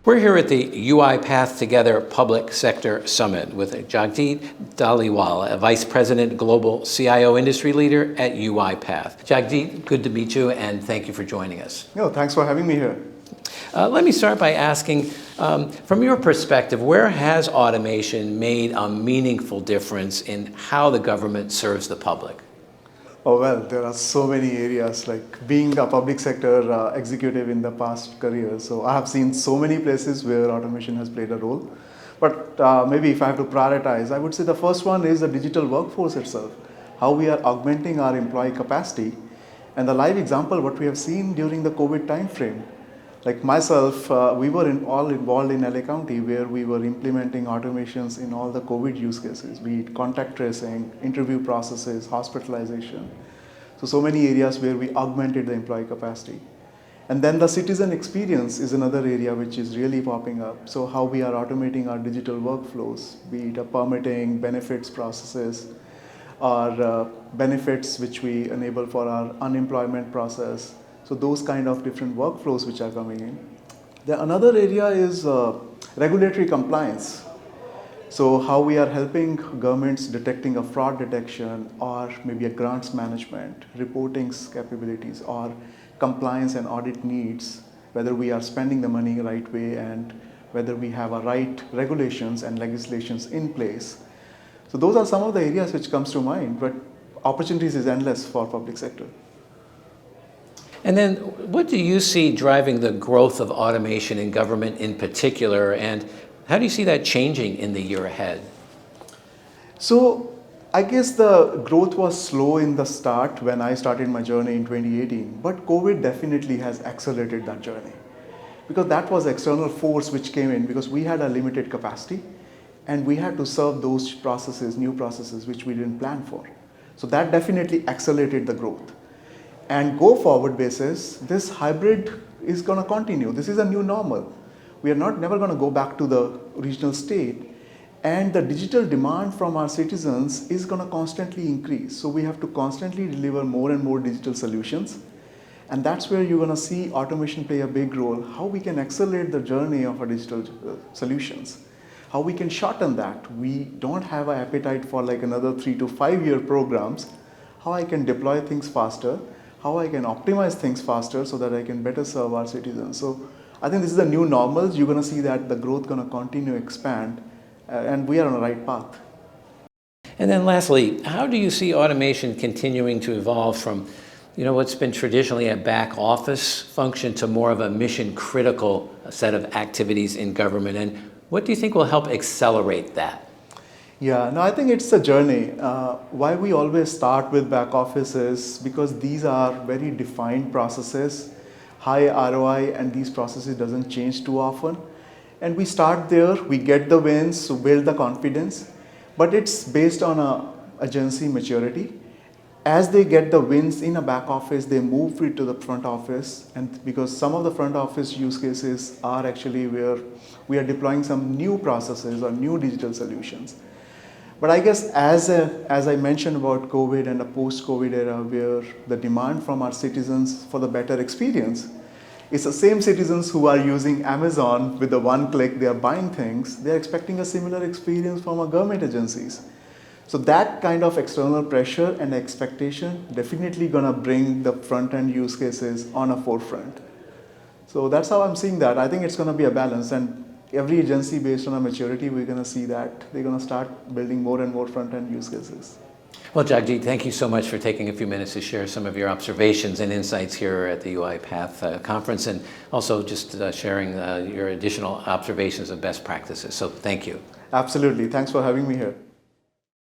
We're here at the UiPath Together Public Sector Summit with Jagjit Dhaliwal, a Vice President, Global CIO Industry Leader at UiPath. Jagjit, good to meet you, and thank you for joining us. No, thanks for having me here. Let me start by asking, from your perspective, where has automation made a meaningful difference in how the government serves the public? Oh, well, there are so many areas, like being a public sector executive in the past career. So I have seen so many places where automation has played a role. But maybe if I have to prioritize, I would say the first one is the digital workforce itself, how we are augmenting our employee capacity. And the live example, what we have seen during the COVID timeframe. Like myself, we were all involved in LA County where we were implementing automations in all the COVID use cases, be it contact tracing, interview processes, hospitalization. So many areas where we augmented the employee capacity. And then the citizen experience is another area which is really popping up. So how we are automating our digital workflows, be it a permitting, benefits processes, or benefits which we enable for our unemployment process. So those kind of different workflows which are coming in. The another area is regulatory compliance. So how we are helping governments detecting a fraud detection or maybe a grants management, reporting capabilities or compliance and audit needs, whether we are spending the money right way and whether we have a right regulations and legislations in place. So those are some of the areas which comes to mind, but opportunities is endless for public sector. And then what do you see driving the growth of automation in government in particular, and how do you see that changing in the year ahead? So I guess the growth was slow in the start when I started my journey in 2018, but COVID definitely has accelerated that journey because that was external force which came in because we had a limited capacity and we had to serve those processes, new processes which we didn't plan for. So that definitely accelerated the growth. And go forward basis, this hybrid is going to continue. This is a new normal. We are never going to go back to the original state. And the digital demand from our citizens is going to constantly increase. So we have to constantly deliver more and more digital solutions. And that's where you're going to see automation play a big role, how we can accelerate the journey of our digital solutions, how we can shorten that. We don't have an appetite for like another 3 to 5 year programs, how I can deploy things faster, how I can optimize things faster so that I can better serve our citizens. So I think this is the new normal. You're going to see that the growth going to continue to expand and we are on the right path. And then lastly, how do you see automation continuing to evolve from what's been traditionally a back office function to more of a mission critical set of activities in government? And what do you think will help accelerate that? Yeah, no, I think it's a journey. Why we always start with back offices because these are very defined processes, high ROI, and these processes doesn't change too often. And we start there, we get the wins, to build the confidence, but it's based on a agency maturity. As they get the wins in a back office, they move it to the front office, and because some of the front office use cases are actually where we are deploying some new processes or new digital solutions. But I guess as I mentioned about COVID and the post-COVID era where the demand from our citizens for the better experience, it's the same citizens who are using Amazon with the one click, they are buying things, they're expecting a similar experience from our government agencies. So that kind of external pressure and expectation definitely gonna bring the front-end use cases on a forefront. So that's how I'm seeing that. I think it's gonna be a balance, and every agency based on a maturity, we're going to see that they're going to start building more and more front-end use cases. Well, Jagjit, thank you so much for taking a few minutes to share some of your observations and insights here at the UiPath conference, and also just sharing your additional observations of best practices. So thank you. Absolutely. Thanks for having me here.